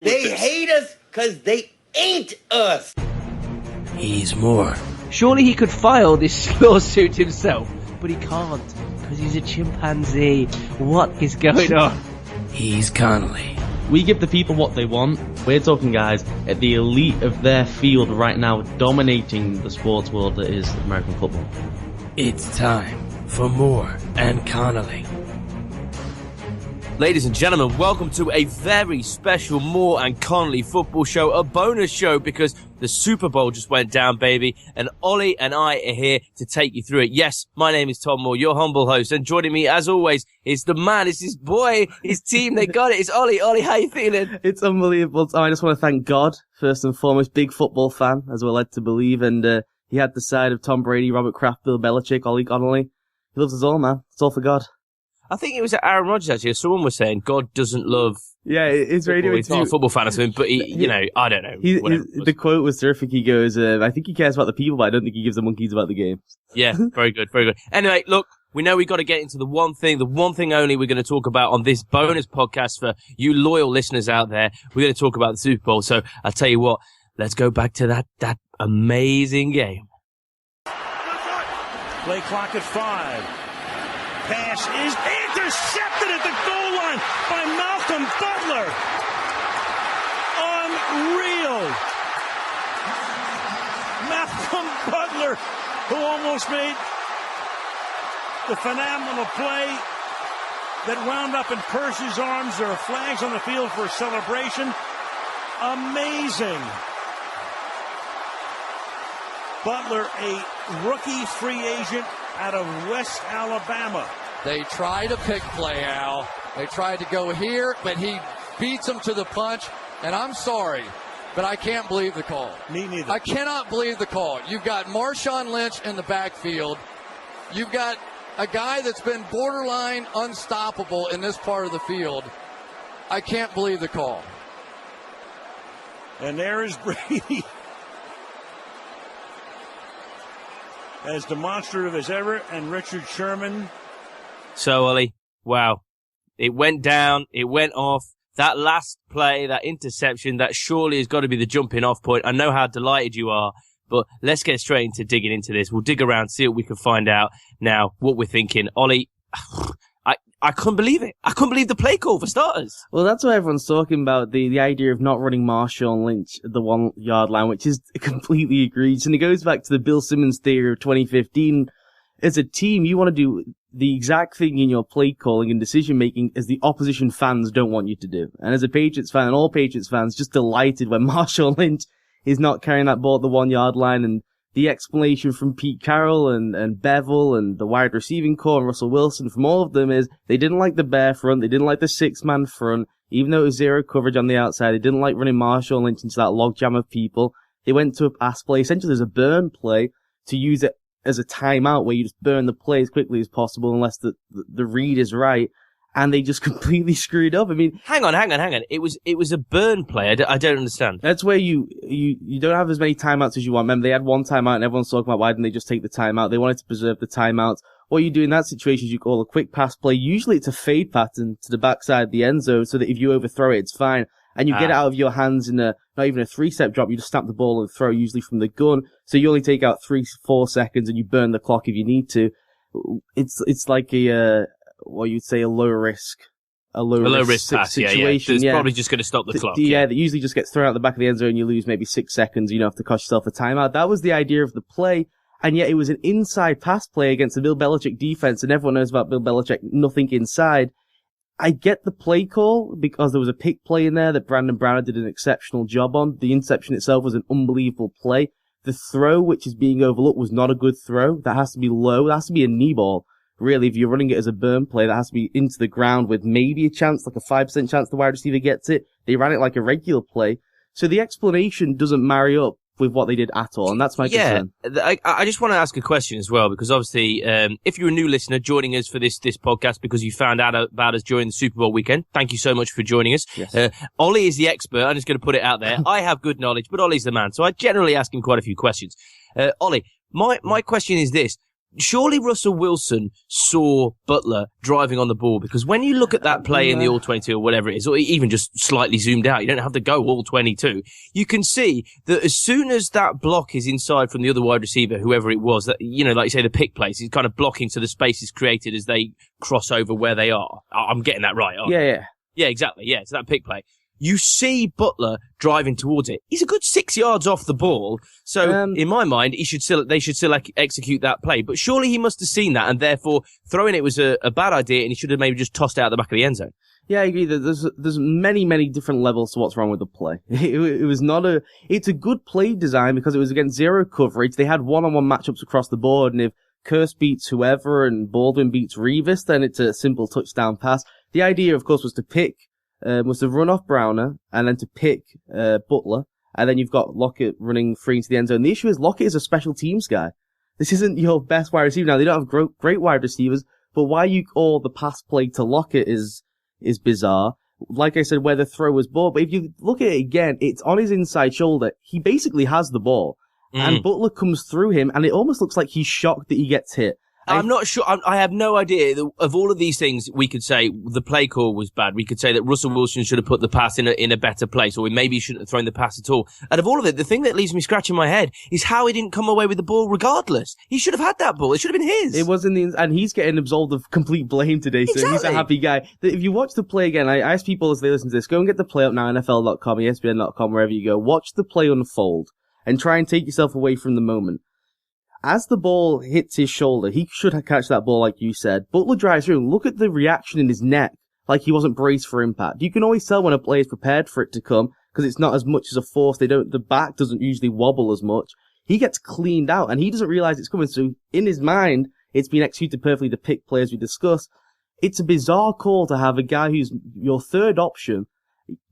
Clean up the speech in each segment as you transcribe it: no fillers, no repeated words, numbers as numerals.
They hate us because they ain't us. He's more. Surely he could file this lawsuit himself, but he can't, because he's a chimpanzee. What is going on? He's Connolly. We give the people what they want. We're talking guys at the elite of their field right now, dominating the sports world that is American football. It's time for Moore and Connolly. Ladies and gentlemen, welcome to a very special Moore and Connolly football show, a bonus show because the Super Bowl just went down, baby, and Ollie and I are here to take you through it. Yes, my name is Tom Moore, your humble host, and joining me, as always, is the man, it's his boy, his team, they got it, it's Ollie. Ollie, how you feeling? It's unbelievable. I just want to thank God, first and foremost, big football fan, as we're led to believe, and he had the side of Tom Brady, Robert Kraft, Bill Belichick, Ollie Connolly. He loves us all, man. It's all for God. I think it was Aaron Rodgers, actually. Someone was saying God doesn't love. Yeah, it's radio. He's not a football fan or something, but he, I don't know. The quote was terrific. He goes, I think he cares about the people, but I don't think he gives the monkeys about the game. Yeah, very good, very good. Anyway, look, we know we've got to get into the one thing only we're going to talk about on this bonus podcast for you loyal listeners out there. We're going to talk about the Super Bowl. So I'll tell you what, let's go back to that amazing game. Play clock at 5. Pass is intercepted at the goal line by Malcolm Butler. Unreal. Malcolm Butler, who almost made the phenomenal play that wound up in Percy's arms. There are flags on the field for a celebration. Amazing. Butler, a rookie free agent out of West Alabama. They tried a pick play, Al. They tried to go here, but he beats them to the punch. And I'm sorry, but I can't believe the call. Me neither. I cannot believe the call. You've got Marshawn Lynch in the backfield. You've got a guy that's been borderline unstoppable in this part of the field. I can't believe the call. And there is Brady. As demonstrative as ever, and Richard Sherman. So, Ollie, wow. It went down, it went off. That last play, that interception, that surely has got to be the jumping off point. I know how delighted you are, but let's get straight into digging into this. We'll dig around, see what we can find out now, what we're thinking. Ollie, I couldn't believe it. I couldn't believe the play call for starters. Well, that's what everyone's talking about, the idea of not running Marshawn Lynch at the 1 yard line, which is completely egregious. And it goes back to the Bill Simmons theory of 2015. As a team, you want to do the exact thing in your play calling and decision making as the opposition fans don't want you to do. And as a Patriots fan, and all Patriots fans, just delighted when Marshawn Lynch is not carrying that ball at the 1 yard line, and the explanation from Pete Carroll and Bevel and the wide receiving core and Russell Wilson from all of them is they didn't like the bare front, they didn't like the 6-man front, even though it was zero coverage on the outside, they didn't like running Marshawn Lynch into that logjam of people. They went to a pass play, essentially as a burn play, to use it as a timeout where you just burn the play as quickly as possible unless the read is right. And they just completely screwed up. I mean, hang on. It was a burn play. I don't understand. That's where you don't have as many timeouts as you want. Remember, they had one timeout and everyone's talking about why didn't they just take the timeout? They wanted to preserve the timeouts. What you do in that situation is you call a quick pass play. Usually it's a fade pattern to the backside of the end zone so that if you overthrow it, it's fine. And you get it out of your hands in not even a 3-step drop. You just snap the ball and throw usually from the gun. So you only take out 3-4 seconds and you burn the clock if you need to. It's like what you'd say a low risk pass situation. It's probably just going to stop the clock. That usually just gets thrown out the back of the end zone and you lose maybe 6 seconds. You don't have to cost yourself a timeout. That was the idea of the play. And yet it was an inside pass play against the Bill Belichick defense. And everyone knows about Bill Belichick, nothing inside. I get the play call because there was a pick play in there that Brandon Browner did an exceptional job on. The interception itself was an unbelievable play. The throw, which is being overlooked, was not a good throw. That has to be low. That has to be a knee ball. Really, if you're running it as a burn play, that has to be into the ground with maybe a chance, like a 5% chance the wide receiver gets it. They ran it like a regular play. So the explanation doesn't marry up with what they did at all, and that's my concern. I just want to ask a question as well, because obviously, if you're a new listener joining us for this podcast because you found out about us during the Super Bowl weekend, thank you so much for joining us. Yes. Ollie is the expert. I'm just going to put it out there. I have good knowledge, but Ollie's the man, so I generally ask him quite a few questions. Ollie, my question is this. surely Russell Wilson saw Butler driving on the ball, because when you look at that play in the All-22 or whatever it is, or even just slightly zoomed out, you don't have to go All-22, you can see that as soon as that block is inside from the other wide receiver, whoever it was, that, you know, like you say, the pick place, he's kind of blocking so the space is created as they cross over where they are. I'm getting that right, aren't I? Yeah. Yeah, exactly. Yeah, it's that pick play. You see Butler driving towards it. He's a good 6 yards off the ball. So, in my mind, they should still execute that play. But surely he must have seen that, and therefore throwing it was a bad idea, and he should have maybe just tossed it out the back of the end zone. Yeah, I agree. There's many different levels to what's wrong with the play. It's a good play design because it was against zero coverage. They had one-on-one matchups across the board, and if Curse beats whoever and Baldwin beats Revis, then it's a simple touchdown pass. The idea, of course, was to run off Browner and then to pick Butler, and then you've got Lockett running free into the end zone. The issue is Lockett is a special teams guy. This isn't your best wide receiver. Now, they don't have great wide receivers, but why you call the pass play to Lockett is bizarre. Like I said, where the throw was ball, but if you look at it again, it's on his inside shoulder. He basically has the ball, and Butler comes through him, and it almost looks like he's shocked that he gets hit. I'm not sure. I have no idea. Of all of these things, we could say the play call was bad. We could say that Russell Wilson should have put the pass in a better place, or maybe he shouldn't have thrown the pass at all. Out of all of it, the thing that leaves me scratching my head is how he didn't come away with the ball regardless. He should have had that ball. It should have been his. It was and he's getting absolved of complete blame today, so he's a happy guy. If you watch the play again, I ask people as they listen to this, go and get the play up now, NFL.com, ESPN.com, wherever you go. Watch the play unfold and try and take yourself away from the moment. As the ball hits his shoulder, he should have catch that ball like you said. Butler drives through. Look at the reaction in his neck, like he wasn't braced for impact. You can always tell when a player is prepared for it to come, because it's not as much as a force. The back doesn't usually wobble as much. He gets cleaned out, and he doesn't realize it's coming. So in his mind, it's been executed perfectly to pick players we discussed. It's a bizarre call to have a guy who's your third option.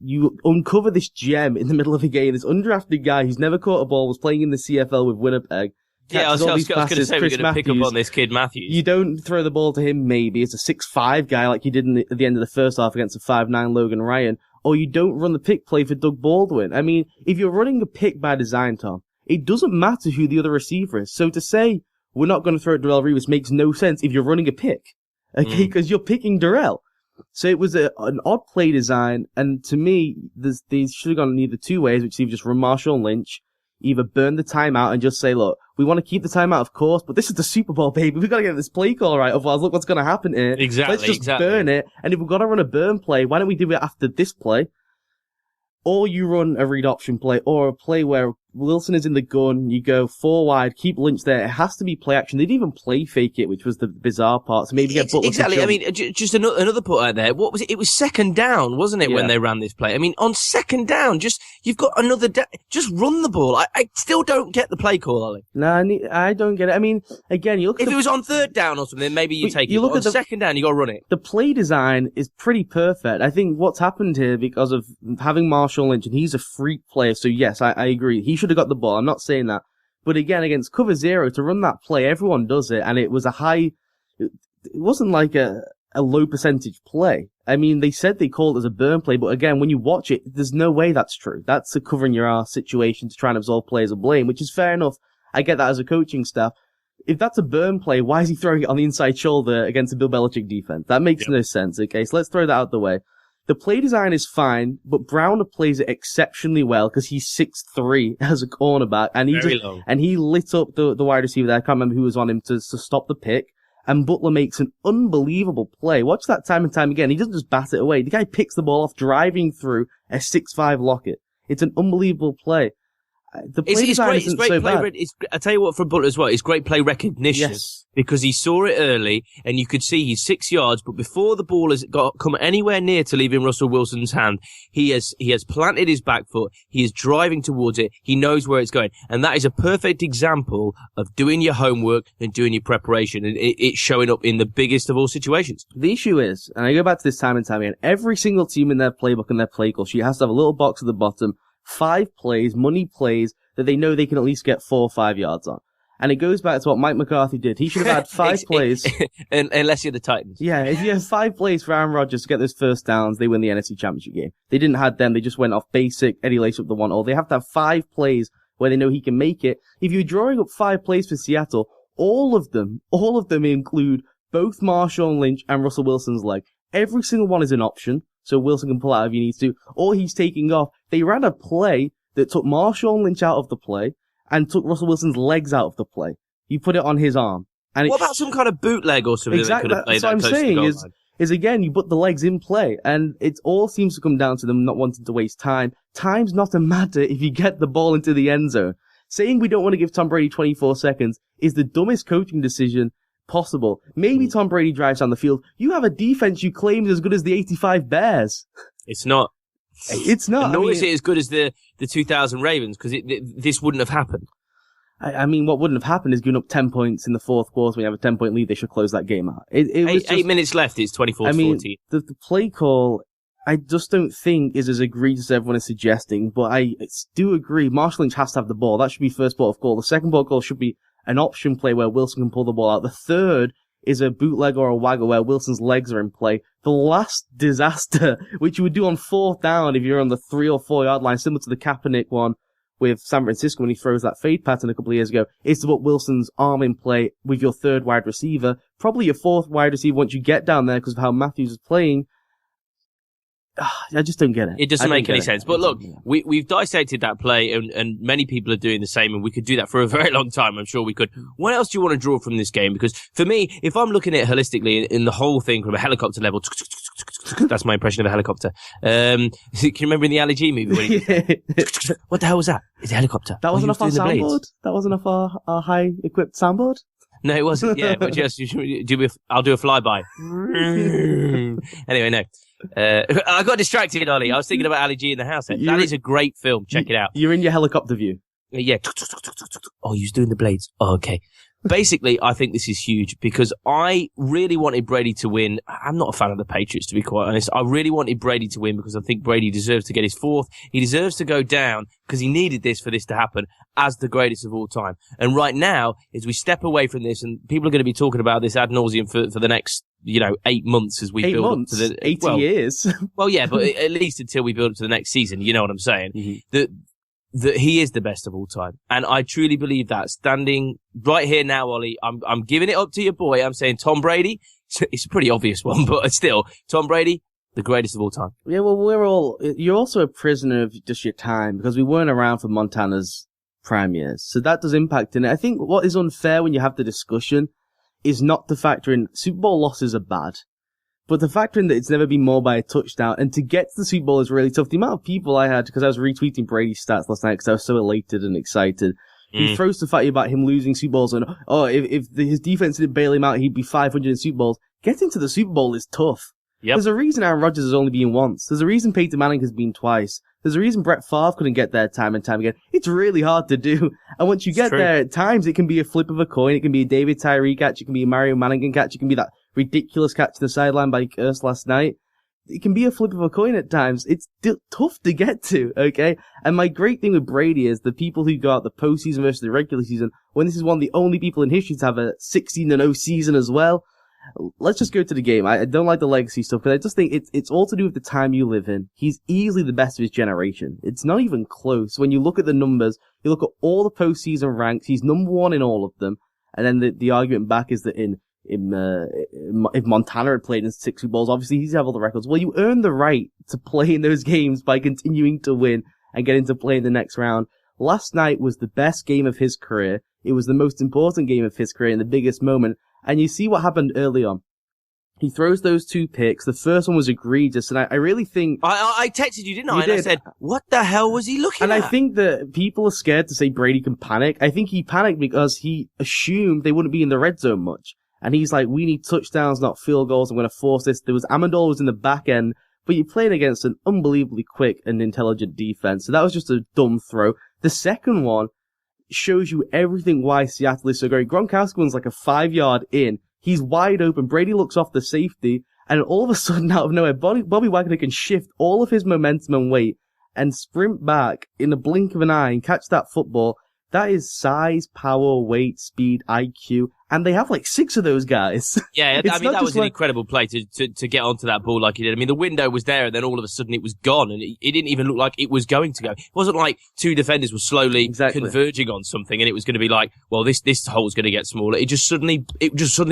You uncover this gem in the middle of a game, this undrafted guy who's never caught a ball, was playing in the CFL with Winnipeg. Yeah, I was going to say we're going to pick up on this kid Matthews. You don't throw the ball to him, maybe. It's a 6'5" guy like you did at the end of the first half against a 5'9" Logan Ryan. Or you don't run the pick play for Doug Baldwin. I mean, if you're running a pick by design, Tom, it doesn't matter who the other receiver is. So to say we're not going to throw it to Darrell Revis makes no sense if you're running a pick. Okay, because you're picking Darrell. So it was an odd play design, and to me, they should have gone either two ways, which is either just run Marshawn Lynch, either burn the timeout and just say, look, we want to keep the timeout, of course, but this is the Super Bowl, baby. We've got to get this play call right, otherwise look what's going to happen here. Exactly, Let's just burn it, and if we've got to run a burn play, why don't we do it after this play? Or you run a read option play, or a play where Wilson is in the gun, you go 4 wide, keep Lynch there. It has to be play action. They didn't even play fake it, which was the bizarre part. So maybe get Butler exactly. I mean, just another put out there. What was it? It was second down, wasn't it, when they ran this play? I mean, on second down, you've got another just run the ball. I still don't get the play call, Ollie. No, I don't get it. I mean, again, you look at if it was on third down or something, then maybe you take it. But on second down, you got to run it. The play design is pretty perfect. I think what's happened here, because of having Marshawn Lynch, and he's a freak player, so yes, I agree. He should have got the ball. I'm not saying that. But again, against cover zero, to run that play, everyone does it, and it was it wasn't like a low percentage play. I mean, they said they called it as a burn play, but again, when you watch it, there's no way that's true. That's a covering your ass situation to try and absolve players of blame, which is fair enough. I get that as a coaching staff. If that's a burn play, why is he throwing it on the inside shoulder against a Bill Belichick defense? That makes no sense, okay? So let's throw that out the way. The play design is fine, but Browner plays it exceptionally well because he's 6'3" as a cornerback, and he lit up the wide receiver there. I can't remember who was on him to stop the pick. And Butler makes an unbelievable play. Watch that time and time again. He doesn't just bat it away. The guy picks the ball off driving through a 6'5" Lockett. It's an unbelievable play. The play design isn't so bad. I tell you what, for Butler as well, it's great play recognition. Yes. Because he saw it early, and you could see he's 6 yards, but before the ball has come anywhere near to leaving Russell Wilson's hand, he has planted his back foot, he is driving towards it, he knows where it's going. And that is a perfect example of doing your homework and doing your preparation, and it's showing up in the biggest of all situations. The issue is, and I go back to this time and time again, every single team in their playbook and their play call sheet has to have a little box at the bottom, 5 plays, money plays, that they know they can at least get 4 or 5 yards on. And it goes back to what Mike McCarthy did. He should have had 5 plays. Unless you're the Titans. Yeah, if you have 5 plays for Aaron Rodgers to get those first downs, they win the NFC Championship game. They didn't have them. They just went off basic, Eddie lace up the one. Or they have to have 5 plays where they know he can make it. If you're drawing up 5 plays for Seattle, All of them include both Marshawn Lynch and Russell Wilson's leg. Every single one is an option, so Wilson can pull out if he needs to, or he's taking off. They ran a play that took Marshawn Lynch out of the play and took Russell Wilson's legs out of the play. You put it on his arm. And what about some kind of bootleg or something? Exactly. That could have played That's what I'm saying is again, you put the legs in play, and it all seems to come down to them not wanting to waste time. Time's not a matter if you get the ball into the end zone. Saying we don't want to give Tom Brady 24 seconds is the dumbest coaching decision possible. Maybe Tom Brady drives down the field. You have a defense you claim is as good as the 85 Bears. It's not. It's not. Nor is it as good as the 2000 Ravens, because this wouldn't have happened. I mean, what wouldn't have happened is giving up 10 points in the fourth quarter when you have a 10-point lead. They should close that game out. It was just, 8 minutes left. It's 24-14. I mean, the play call, I just don't think is as egregious as everyone is suggesting, but I do agree. Marshawn Lynch has to have the ball. That should be first port of call. The second port of call should be an option play where Wilson can pull the ball out. The third is a bootleg or a waggle where Wilson's legs are in play. The last disaster, which you would do on fourth down if you're on the 3 or 4 yard line, similar to the Kaepernick one with San Francisco when he throws that fade pattern a couple of years ago, is to put Wilson's arm in play with your third wide receiver, probably your fourth wide receiver once you get down there because of how Matthews is playing. I just don't get it. It doesn't make any sense. But look, we've dissected that play, and many people are doing the same, and we could do that for a very long time. I'm sure we could. What else do you want to draw from this game? Because for me, if I'm looking at it holistically in the whole thing from a helicopter level, that's my impression of a helicopter. Can you remember in the Ali G movie? When he, what the hell was that? It's a helicopter. That wasn't off our soundboard? That wasn't off our high-equipped soundboard? No, it wasn't. Yeah, but just I'll do a flyby. Anyway, no. I got distracted, Ollie. I was thinking about Ali G in the house. That is a great film. Check it out. You're in your helicopter view. Yeah. Oh, you're doing the blades. Oh, okay. Basically, I think this is huge because I really wanted Brady to win. I'm not a fan of the Patriots, to be quite honest. I really wanted Brady to win because I think Brady deserves to get his fourth. He deserves to go down because he needed this for this to happen as the greatest of all time. And right now, as we step away from this, and people are going to be talking about this ad nauseum for the next 8 months as we build up to the 80 years. Well, yeah, but at least until we build up to the next season. You know what I'm saying? Mm-hmm. That he is the best of all time. And I truly believe that. Standing right here now, Ollie, I'm giving it up to your boy. I'm saying Tom Brady. It's a pretty obvious one, but still, Tom Brady, the greatest of all time. Yeah, well, you're also a prisoner of just your time because we weren't around for Montana's prime years. So that does impact in it. I think what is unfair when you have the discussion is not to factor in Super Bowl losses are bad. But the factor in that it's never been more by a touchdown, and to get to the Super Bowl is really tough. The amount of people I had, because I was retweeting Brady's stats last night because I was so elated and excited. He throws the fact about him losing Super Bowls and, if his defense didn't bail him out, he'd be 500 in Super Bowls. Getting to the Super Bowl is tough. Yep. There's a reason Aaron Rodgers has only been once. There's a reason Peyton Manning has been twice. There's a reason Brett Favre couldn't get there time and time again. It's really hard to do. And once you get there, at times it can be a flip of a coin. It can be a David Tyree catch. It can be a Mario Manningham catch. It can be that ridiculous catch to the sideline by Curse last night. It can be a flip of a coin at times. It's tough to get to, okay? And my great thing with Brady is the people who go out the postseason versus the regular season, when this is one of the only people in history to have a 16-0 season as well. Let's just go to the game. I don't like the legacy stuff, because I just think it's all to do with the time you live in. He's easily the best of his generation. It's not even close. When you look at the numbers, you look at all the postseason ranks, he's number one in all of them. And then the argument back is that if Montana had played in 6 Super Bowls, obviously he's have all the records. Well, you earn the right to play in those games by continuing to win and getting to play in the next round. Last night was the best game of his career. It was the most important game of his career and the biggest moment. And you see what happened early on. He throws those 2 picks. The first one was egregious, and I really think... I texted you, didn't I? And I said, what the hell was he looking at? And I think that people are scared to say Brady can panic. I think he panicked because he assumed they wouldn't be in the red zone much. And he's like, we need touchdowns, not field goals. I'm going to force this. There was Amendola was in the back end, but you're playing against an unbelievably quick and intelligent defense. So that was just a dumb throw. The second one shows you everything why Seattle is so great. Gronkowski one's like a 5-yard in. He's wide open. Brady looks off the safety, and all of a sudden, out of nowhere, Bobby Wagner can shift all of his momentum and weight and sprint back in a blink of an eye and catch that football. That is size, power, weight, speed, IQ, and they have like 6 of those guys. Yeah, It's I mean, not that just was an like- incredible play to get onto that ball like he did. I mean, the window was there, and then all of a sudden it was gone, and it didn't even look like it was going to go. It wasn't like 2 defenders were slowly converging on something, and it was going to be like, well, this hole's going to get smaller. It just suddenly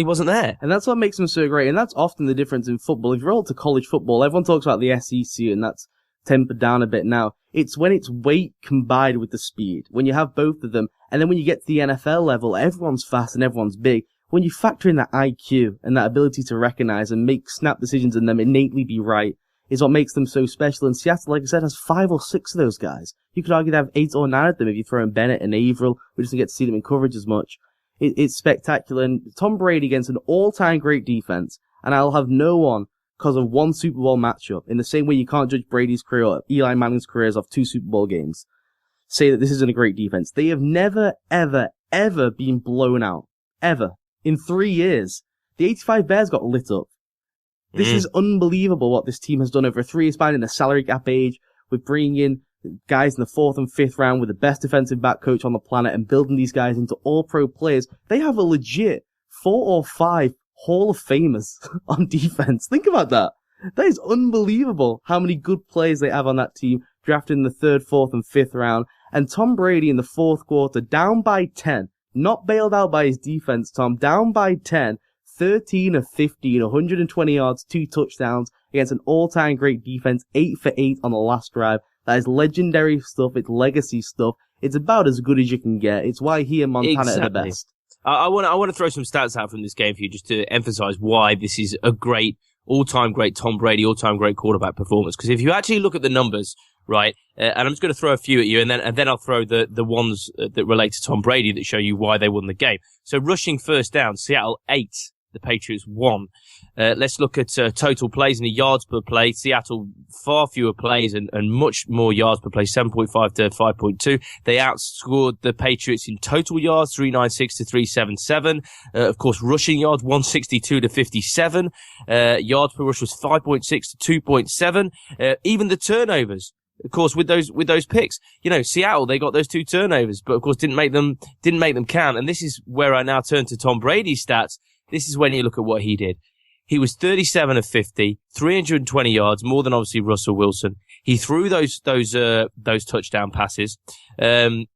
wasn't there. And that's what makes them so great, and that's often the difference in football. If you're all to college football, everyone talks about the SEC, and that's tempered down a bit now. It's when it's weight combined with the speed, when you have both of them, and then when you get to the NFL level, everyone's fast and everyone's big. When you factor in that IQ and that ability to recognize and make snap decisions and them innately be right, is what makes them so special. And Seattle, like I said, has 5 or 6 of those guys. You could argue they have 8 or 9 of them if you throw in Bennett and Averill. We just don't get to see them in coverage as much. It's spectacular. And Tom Brady against an all-time great defense, and I'll have no one, because of one Super Bowl matchup, in the same way you can't judge Brady's career or Eli Manning's careers off 2 Super Bowl games, say that this isn't a great defense. They have never, ever, ever been blown out. Ever. In 3 years. The 85 Bears got lit up. This is unbelievable what this team has done over a 3-year span in a salary cap age, with bringing in guys in the 4th and 5th round with the best defensive back coach on the planet and building these guys into all-pro players. They have a legit 4 or 5 Hall of Famers on defense. Think about that. That is unbelievable how many good players they have on that team, drafted in the 3rd, 4th, and 5th round. And Tom Brady in the 4th quarter, down by 10, not bailed out by his defense, Tom, down by 10, 13 of 15, 120 yards, 2 touchdowns against an all-time great defense, 8 for 8 on the last drive. That is legendary stuff. It's legacy stuff. It's about as good as you can get. It's why he and Montana are the best. I want to throw some stats out from this game for you just to emphasize why this is a great, all-time great Tom Brady, all-time great quarterback performance. Because if you actually look at the numbers, right, and I'm just going to throw a few at you, and then I'll throw the ones that relate to Tom Brady that show you why they won the game. So rushing first down, Seattle 8, the Patriots 1. Let's look at total plays and the yards per play. Seattle far fewer plays and much more yards per play, 7.5 to 5.2. They outscored the Patriots in total yards, 396 to 377. Of course, rushing yards, 162 to 57. Yards per rush was 5.6 to 2.7. Even the turnovers, of course, with those picks, Seattle, they got those 2 turnovers, but of course didn't make them count. And this is where I now turn to Tom Brady's stats. This is when you look at what he did. He was 37 of 50, 320 yards, more than obviously Russell Wilson. He threw those touchdown passes. I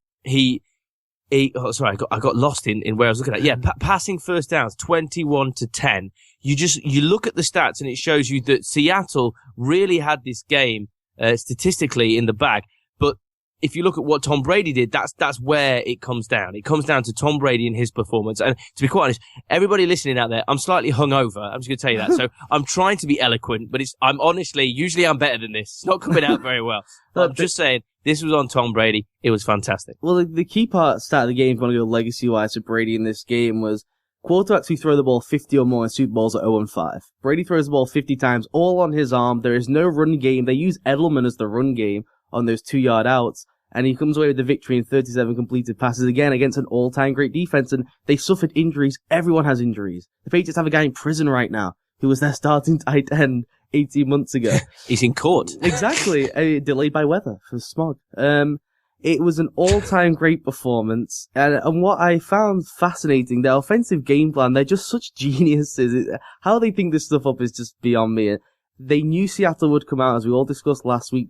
got lost in where I was looking at. Yeah, passing first downs, 21 to 10. You look at the stats and it shows you that Seattle really had this game, statistically in the bag. But if you look at what Tom Brady did, that's where it comes down. It comes down to Tom Brady and his performance. And to be quite honest, everybody listening out there, I'm slightly hungover. I'm just going to tell you that. So I'm trying to be eloquent, but usually I'm better than this. It's not coming out very well. But I'm just saying, this was on Tom Brady. It was fantastic. Well, the key start of the game, if you want to go legacy-wise for Brady in this game, was quarterbacks who throw the ball 50 or more in Super Bowls are 0-5. Brady throws the ball 50 times, all on his arm. There is no run game. They use Edelman as the run game on those 2-yard outs. And he comes away with the victory in 37 completed passes again against an all-time great defense. And they suffered injuries. Everyone has injuries. The Patriots have a guy in prison right now who was their starting tight end 18 months ago. He's in court. Exactly. Delayed by weather for smog. It was an all-time great performance. And what I found fascinating, their offensive game plan, they're just such geniuses. How they think this stuff up is just beyond me. They knew Seattle would come out, as we all discussed last week.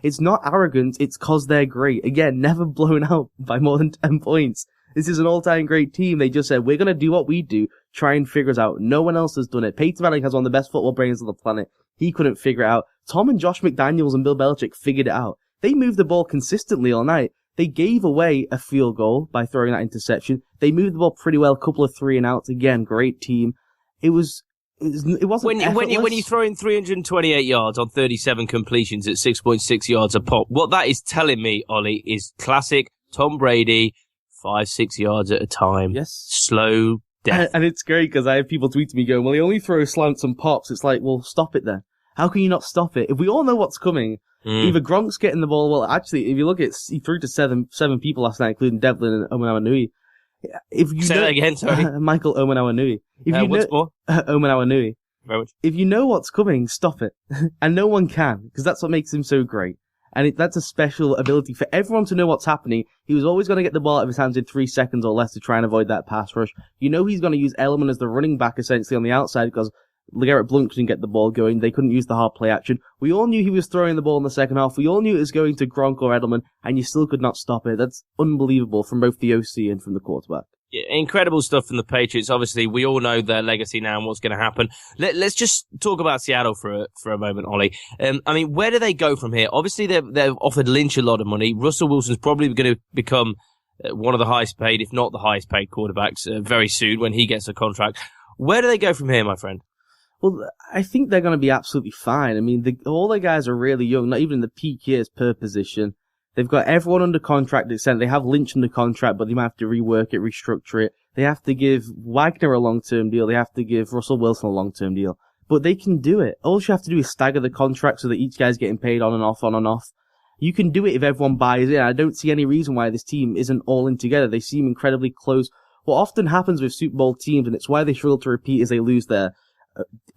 It's not arrogant, it's cause they're great. Again, never blown out by more than 10 points. This is an all-time great team. They just said, we're gonna do what we do, try and figure us out. No one else has done it. Peyton Manning has one of the best football brains on the planet. He couldn't figure it out. Tom and Josh McDaniels and Bill Belichick figured it out. They moved the ball consistently all night. They gave away a field goal by throwing that interception. They moved the ball pretty well, a couple of 3-and-outs. Again, great team. It wasn't when you throw in 328 yards on 37 completions at 6.6 yards a pop, what that is telling me, Ollie, is classic Tom Brady, 5-6 yards at a time. Yes. Slow death. And it's great because I have people tweeting me going, well, he only throws slants and pops. It's like, well, stop it then. How can you not stop it? If we all know what's coming, either Gronk's getting the ball, well, actually, if you look at, he threw to seven people last night, including Devlin and Omenawinui. Say that again, sorry. Michael Omenawinui. What's more? Omenawinui. Very much. If you know what's coming, stop it. And no one can, because that's what makes him so great. And that's a special ability for everyone to know what's happening. He was always going to get the ball out of his hands in 3 seconds or less to try and avoid that pass rush. You know he's going to use Edelman as the running back essentially on the outside because LeGarrette Blount couldn't get the ball going. They couldn't use the hard play action. We all knew he was throwing the ball in the second half. We all knew it was going to Gronk or Edelman, and you still could not stop it. That's unbelievable from both the OC and from the quarterback. Yeah, incredible stuff from the Patriots. Obviously, we all know their legacy now and what's going to happen. Let's just talk about Seattle for a moment, Ollie. I mean, where do they go from here? Obviously, they've offered Lynch a lot of money. Russell Wilson's probably going to become one of the highest paid, if not the highest paid quarterbacks very soon when he gets a contract. Where do they go from here, my friend? Well, I think they're going to be absolutely fine. I mean, all the guys are really young, not even in the peak years per position. They've got everyone under contract except they have Lynch under contract, but they might have to rework it, restructure it. They have to give Wagner a long-term deal. They have to give Russell Wilson a long-term deal. But they can do it. All you have to do is stagger the contract so that each guy's getting paid on and off, on and off. You can do it if everyone buys in. I don't see any reason why this team isn't all in together. They seem incredibly close. What often happens with Super Bowl teams, and it's why they struggle to repeat, is they lose their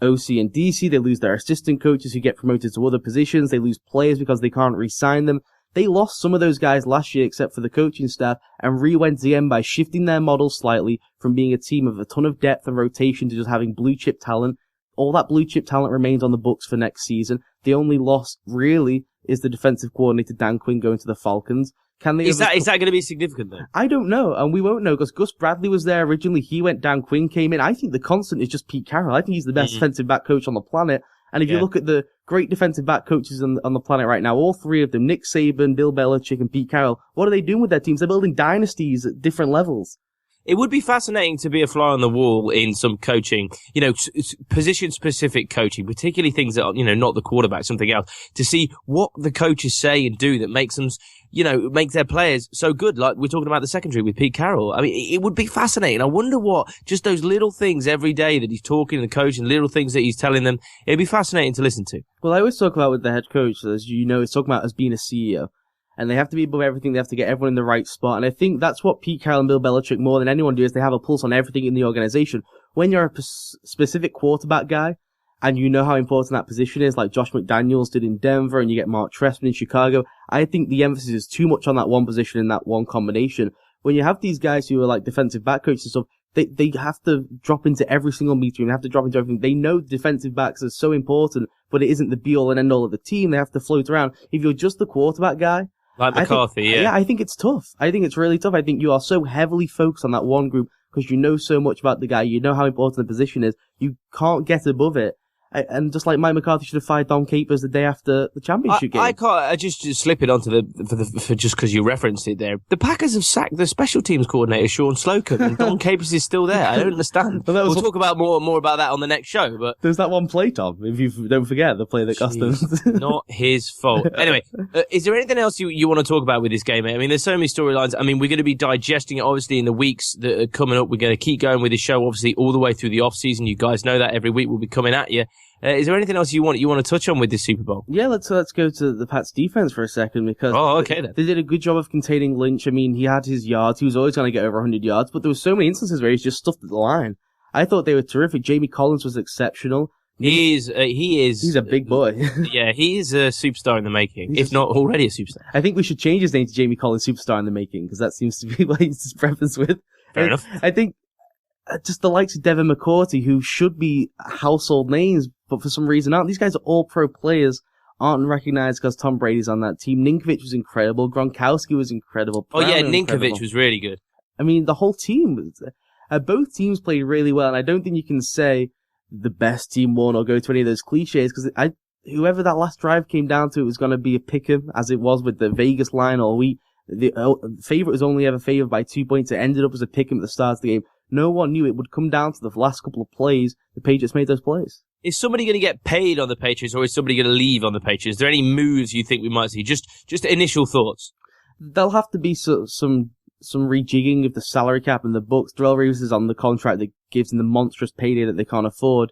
OC and DC. They lose their assistant coaches who get promoted to other positions. They lose players because they can't re-sign them. They lost some of those guys last year except for the coaching staff and re-went again by shifting their model slightly from being a team of a ton of depth and rotation to just having blue chip talent. All that blue chip talent remains on the books for next season. The only loss really is the defensive coordinator Dan Quinn going to the Falcons. Is that going to be significant then? I don't know, and we won't know because Gus Bradley was there originally. He went, Dan Quinn came in. I think the constant is just Pete Carroll. I think he's the best defensive back coach on the planet. And if you look at the great defensive back coaches on the planet right now, all three of them, Nick Saban, Bill Belichick, and Pete Carroll, what are they doing with their teams? They're building dynasties at different levels. It would be fascinating to be a fly on the wall in some coaching, position-specific coaching, particularly things that are, not the quarterback, something else, to see what the coaches say and do that makes them, make their players so good. Like we're talking about the secondary with Pete Carroll. I mean, it would be fascinating. I wonder what, just those little things every day that he's talking to the coach and little things that he's telling them, it'd be fascinating to listen to. Well, I always talk about with the head coach, as you know, it's talking about as being a CEO. And they have to be above everything. They have to get everyone in the right spot. And I think that's what Pete Carroll and Bill Belichick more than anyone do is they have a pulse on everything in the organization. When you're a specific quarterback guy and you know how important that position is, like Josh McDaniels did in Denver and you get Mark Trestman in Chicago, I think the emphasis is too much on that one position in that one combination. When you have these guys who are like defensive back coaches and stuff, they have to drop into every single meeting. They have to drop into everything. They know defensive backs are so important, but it isn't the be all and end all of the team. They have to float around. If you're just the quarterback guy, like McCarthy, I think it's tough. I think it's really tough. I think you are so heavily focused on that one group because you know so much about the guy. You know how important the position is. You can't get above it. And just like Mike McCarthy should have fired Don Capers the day after the championship game. I just slip it onto for just because you referenced it there. The Packers have sacked the special teams coordinator, Sean Slocum, and Don Capers is still there. I don't understand. We'll talk about more about that on the next show, but. There's that one play, Tom, if you don't forget, the play that cost them. Not his fault. Anyway, is there anything else you want to talk about with this game, mate? I mean, there's so many storylines. I mean, we're going to be digesting it, obviously, in the weeks that are coming up. We're going to keep going with this show, obviously, all the way through the off-season. You guys know that every week we'll be coming at you. Is there anything else you want to touch on with this Super Bowl? Yeah, let's go to the Pats defense for a second because they did a good job of containing Lynch. I mean, he had his yards. He was always going to get over 100 yards, but there were so many instances where he's just stuffed at the line. I thought they were terrific. Jamie Collins was exceptional. He's a big boy. Yeah, he is a superstar in the making, if not already a superstar. I think we should change his name to Jamie Collins, superstar in the making, because that seems to be what he's prefaced with. Fair enough. I think just the likes of Devin McCourty, who should be household names, but for some reason aren't. These guys are all pro players, aren't recognized because Tom Brady's on that team. Ninkovich was incredible. Gronkowski was incredible. Ninkovich was really good. I mean, the whole team, both teams played really well, and I don't think you can say the best team won or go to any of those cliches, because whoever that last drive came down to, it was going to be a pick'em, as it was with the Vegas line all week. The favorite was only ever favored by 2 points. It ended up as a pick'em at the start of the game. No one knew it would come down to the last couple of plays. The Patriots made those plays. Is somebody going to get paid on the Patriots, or is somebody going to leave on the Patriots? Is there any moves you think we might see? Just initial thoughts. There'll have to be some rejigging of the salary cap in the books. Darrelle Reeves is on the contract that gives him the monstrous payday that they can't afford.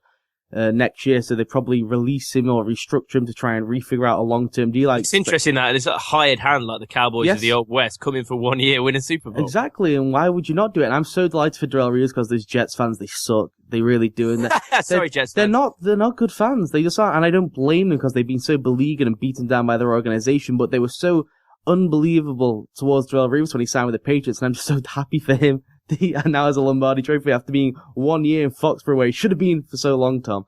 next year, so they probably release him or restructure him to try and refigure out a long-term deal. It's interesting that it's a hired hand like the Cowboys of the Old West come in for 1 year, win a Super Bowl. Exactly, and why would you not do it? And I'm so delighted for Darrelle Reeves because those Jets fans, they suck. They really do. And Sorry, Jets fans. fans. They're not good fans. They just aren't, and I don't blame them because they've been so beleaguered and beaten down by their organization, but they were so unbelievable towards Darrelle Reeves when he signed with the Patriots, and I'm just so happy for him. And now has a Lombardi Trophy after being 1 year in Foxborough where he should have been for so long, Tom.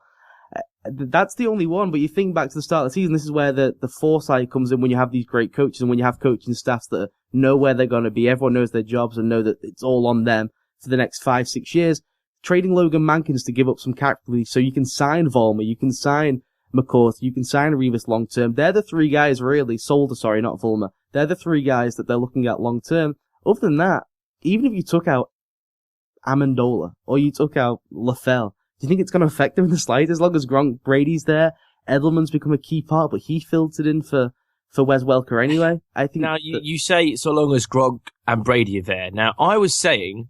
That's the only one, but you think back to the start of the season, this is where the foresight comes in when you have these great coaches and when you have coaching staffs that know where they're going to be. Everyone knows their jobs and know that it's all on them for the next 5-6 years. Trading Logan Mankins to give up some cap relief so you can sign Vollmer, you can sign McCourty, you can sign Revis long term. They're the three guys really, Solder, sorry, not Vollmer. They're the three guys that they're looking at long term. Other than that, even if you took out Amendola or you took out LaFell, do you think it's going to affect them in the slightest? As long as Brady's there, Edelman's become a key part, but he filtered in for Wes Welker anyway. I think. Now you say so long as Gronk and Brady are there. Now I was saying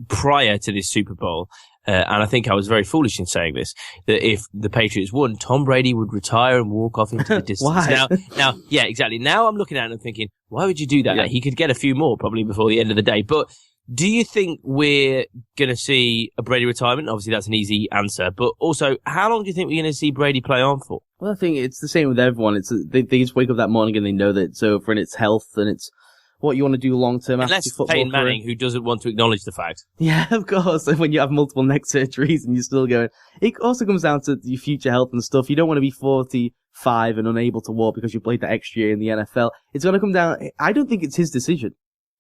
prior to this Super Bowl, and I think I was very foolish in saying this, that if the Patriots won, Tom Brady would retire and walk off into the distance. Why? Now, yeah, exactly. Now I'm looking at it and thinking, why would you do that? Yeah. He could get a few more probably before the end of the day, but. Do you think we're going to see a Brady retirement? Obviously, that's an easy answer. But also, how long do you think we're going to see Brady play on for? Well, I think it's the same with everyone. They just wake up that morning and they know that it's over and it's health and it's what you want to do long term after your football Peyton career. Manning, who doesn't want to acknowledge the fact. Yeah, of course. And when you have multiple neck surgeries and you're still going, it also comes down to your future health and stuff. You don't want to be 45 and unable to walk because you played that extra year in the NFL. It's going to come down. I don't think it's his decision,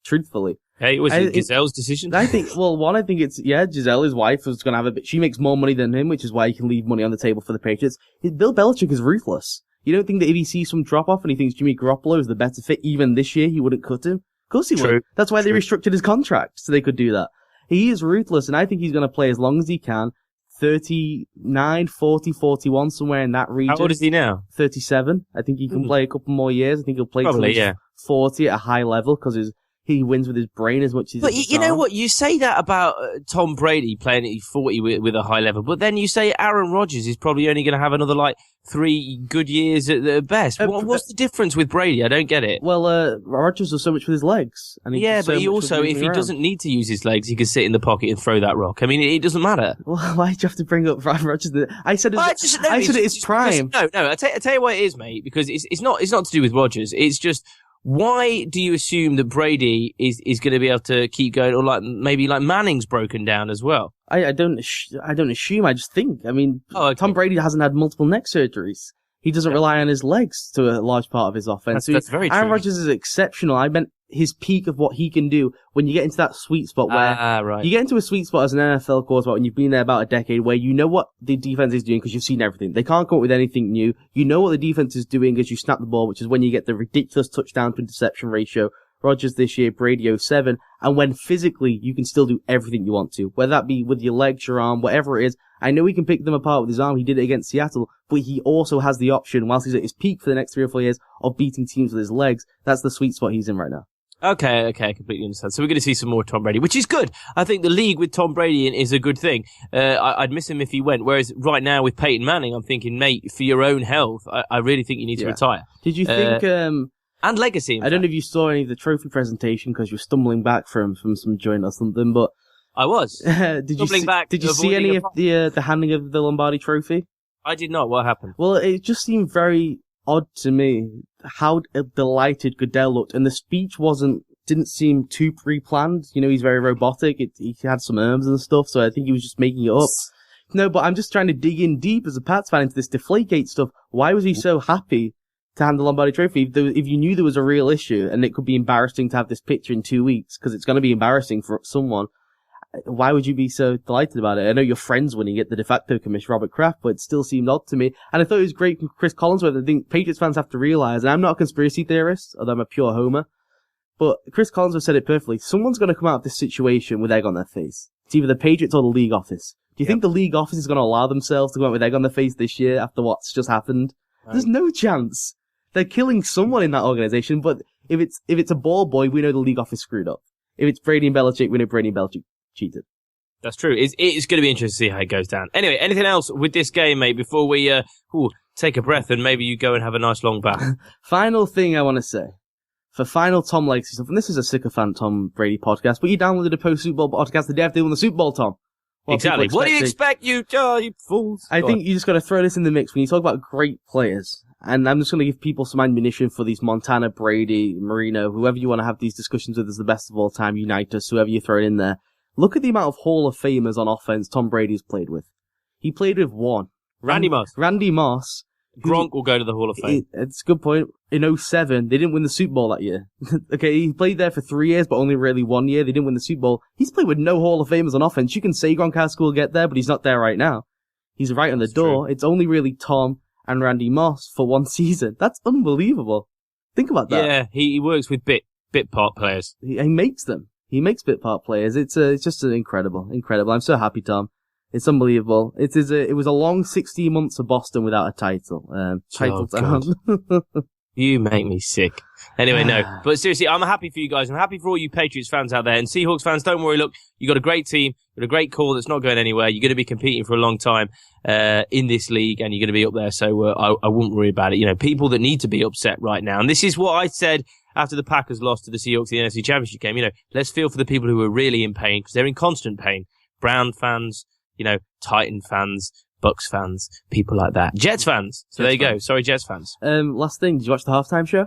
truthfully. Hey, was it Giselle's decision? I think, I think it's, Giselle, his wife, was going to have a bit, she makes more money than him, which is why he can leave money on the table for the Patriots. Bill Belichick is ruthless. You don't think that if he sees some drop off and he thinks Jimmy Garoppolo is the better fit, even this year, he wouldn't cut him? Of course he would. That's why they restricted his contract, so they could do that. He is ruthless, and I think he's going to play as long as he can. 39, 40, 41, somewhere in that region. How old is he now? 37. I think he can play a couple more years. I think he'll play Probably, till he's 40 at a high level, because he wins with his brain as much as But you know what? You say that about Tom Brady playing at 40 with a high level, but then you say Aaron Rodgers is probably only going to have another 3 good years at the best. What's the difference with Brady? I don't get it. Well, Rodgers does so much with his legs. And but he also, if he doesn't need to use his legs, he can sit in the pocket and throw that rock. I mean, it doesn't matter. Well, why do you have to bring up Rodgers? I said it's prime. No, I tell you what it is, mate, because it's not to do with Rodgers. It's just, why do you assume that Brady is going to be able to keep going, or maybe Manning's broken down as well? I don't assume. I just think. I mean, Tom Brady hasn't had multiple neck surgeries. He doesn't rely on his legs to a large part of his offense. That's very true. Aaron Rodgers is exceptional. I meant his peak of what he can do when you get into that sweet spot where you get into a sweet spot as an NFL quarterback when you've been there about a decade, where you know what the defense is doing because you've seen everything. They can't come up with anything new. You know what the defense is doing as you snap the ball, which is when you get the ridiculous touchdown to interception ratio. Rodgers this year, Brady 07, and when physically you can still do everything you want to, whether that be with your legs, your arm, whatever it is. I know he can pick them apart with his arm. He did it against Seattle, but he also has the option, whilst he's at his peak for the next 3 or 4 years, of beating teams with his legs. That's the sweet spot he's in right now. Okay, I completely understand. So we're going to see some more Tom Brady, which is good. I think the league with Tom Brady in is a good thing. I'd miss him if he went. Whereas right now with Peyton Manning, I'm thinking, mate, for your own health, I really think you need to retire. Did you think, and legacy. I don't know if you saw any of the trophy presentation because you're stumbling back from some joint or something, but I was. Did you see any of the handing of the Lombardi Trophy? I did not. What happened? Well, it just seemed very odd to me how delighted Goodell looked, and the speech didn't seem too pre-planned. You know, he's very robotic. He had some herbs and stuff, so I think he was just making it up. No, but I'm just trying to dig in deep as a Pats fan into this Deflategate stuff. Why was he so happy to hand the Lombardi Trophy if you knew there was a real issue and it could be embarrassing to have this picture in 2 weeks because it's going to be embarrassing for someone? Why would you be so delighted about it? I know your friend's winning it, the de facto commissioner, Robert Kraft, but it still seemed odd to me. And I thought it was great from Chris Collinsworth. I think Patriots fans have to realize, and I'm not a conspiracy theorist, although I'm a pure homer, but Chris Collinsworth said it perfectly. Someone's going to come out of this situation with egg on their face. It's either the Patriots or the league office. Do you think the league office is going to allow themselves to come out with egg on their face this year after what's just happened? Right. There's no chance. They're killing someone in that organization, but if it's a ball boy, we know the league office screwed up. If it's Brady and Belichick, we know Brady and Belichick cheated. That's true. It's going to be interesting to see how it goes down. Anyway, anything else with this game, mate, before we take a breath and maybe you go and have a nice long bath? Final thing I want to say. For final Tom Legacy stuff, and this is a sycophant Tom Brady podcast, but you downloaded a post-Super Bowl podcast the day after they won the Super Bowl, Tom. Exactly. What do you expect, you fools? I think you just got to throw this in the mix when you talk about great players. And I'm just going to give people some ammunition for these Montana, Brady, Marino, whoever you want to have these discussions with as the best of all time, Unitas, whoever you throw in there. Look at the amount of Hall of Famers on offense Tom Brady's played with. He played with one. Randy Moss. Gronk will go to the Hall of Fame. It's a good point. In 2007, they didn't win the Super Bowl that year. Okay, he played there for 3 years, but only really 1 year. They didn't win the Super Bowl. He's played with no Hall of Famers on offense. You can say Gronkowski will get there, but he's not there right now. He's right on the door. True. It's only really Tom and Randy Moss for one season. That's unbelievable. Think about that. Yeah, he works with bit part players. He makes them. He makes bit part players. It's just an incredible. I'm so happy, Tom. It's unbelievable. It was a long 16 months of Boston without a title. Down. You make me sick. Anyway, no. But seriously, I'm happy for you guys. I'm happy for all you Patriots fans out there. And Seahawks fans, don't worry. Look, you got a great team. You got a great core that's not going anywhere. You're going to be competing for a long time in this league, and you're going to be up there. So I wouldn't worry about it. You know, people that need to be upset right now. And this is what I said after the Packers lost to the Seahawks in the NFC Championship game. You know, let's feel for the people who are really in pain, because they're in constant pain. Brown fans, you know, Titan fans, Bucks fans, people like that. Jets fans. So there you go. Sorry, Jets fans. Last thing, did you watch the halftime show?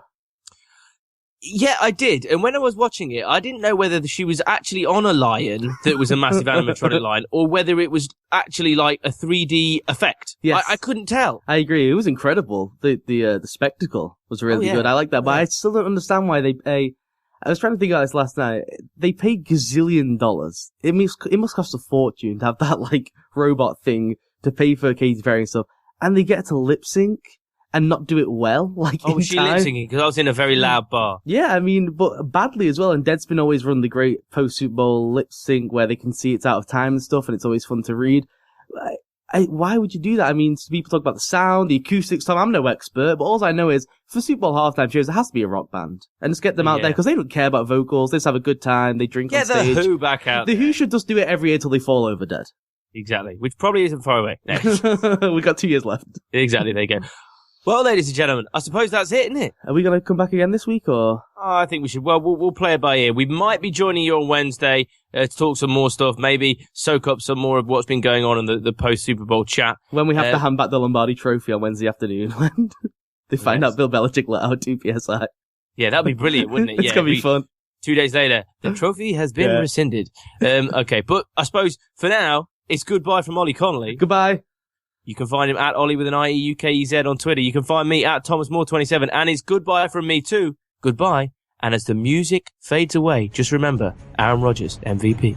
Yeah, I did. And when I was watching it, I didn't know whether she was actually on a lion that was a massive animatronic lion, or whether it was actually like a 3D effect. Yes. I couldn't tell. I agree. It was incredible. The spectacle was really good. I like that, but I still don't understand why they pay. I was trying to think about this last night. They pay gazillion dollars. It must cost a fortune to have that like robot thing to pay for Katy Perry and stuff, and they get to lip sync and not do it well. Like, was she lip syncing? Because I was in a very loud bar. Yeah, I mean, but badly as well. And Deadspin always run the great post Super Bowl lip sync where they can see it's out of time and stuff, and it's always fun to read. Why would you do that? I mean, people talk about the sound, the acoustics. Tom, I'm no expert, but all I know is for Super Bowl halftime shows, there has to be a rock band, and just get them out there because they don't care about vocals. They just have a good time. They drink on stage. Get the Who back out. The Who should just do it every year till they fall over dead. Exactly, which probably isn't far away. We got 2 years left. Exactly, there you go. Well, ladies and gentlemen, I suppose that's it, isn't it? Are we going to come back again this week, or? Oh, I think we should. Well, we'll play it by ear. We might be joining you on Wednesday to talk some more stuff, maybe soak up some more of what's been going on in the post-Super Bowl chat. When we have to hand back the Lombardi Trophy on Wednesday afternoon, when they find out Bill Belichick let out 2 PSI. Yeah, that'd be brilliant, wouldn't it? It's going to be fun. 2 days later, the trophy has been rescinded. Okay, but I suppose for now, it's goodbye from Ollie Connolly. Goodbye. You can find him at Ollie with an IEUKEZ on Twitter. You can find me at ThomasMoore27. And it's goodbye from me too. Goodbye. And as the music fades away, just remember, Aaron Rodgers, MVP.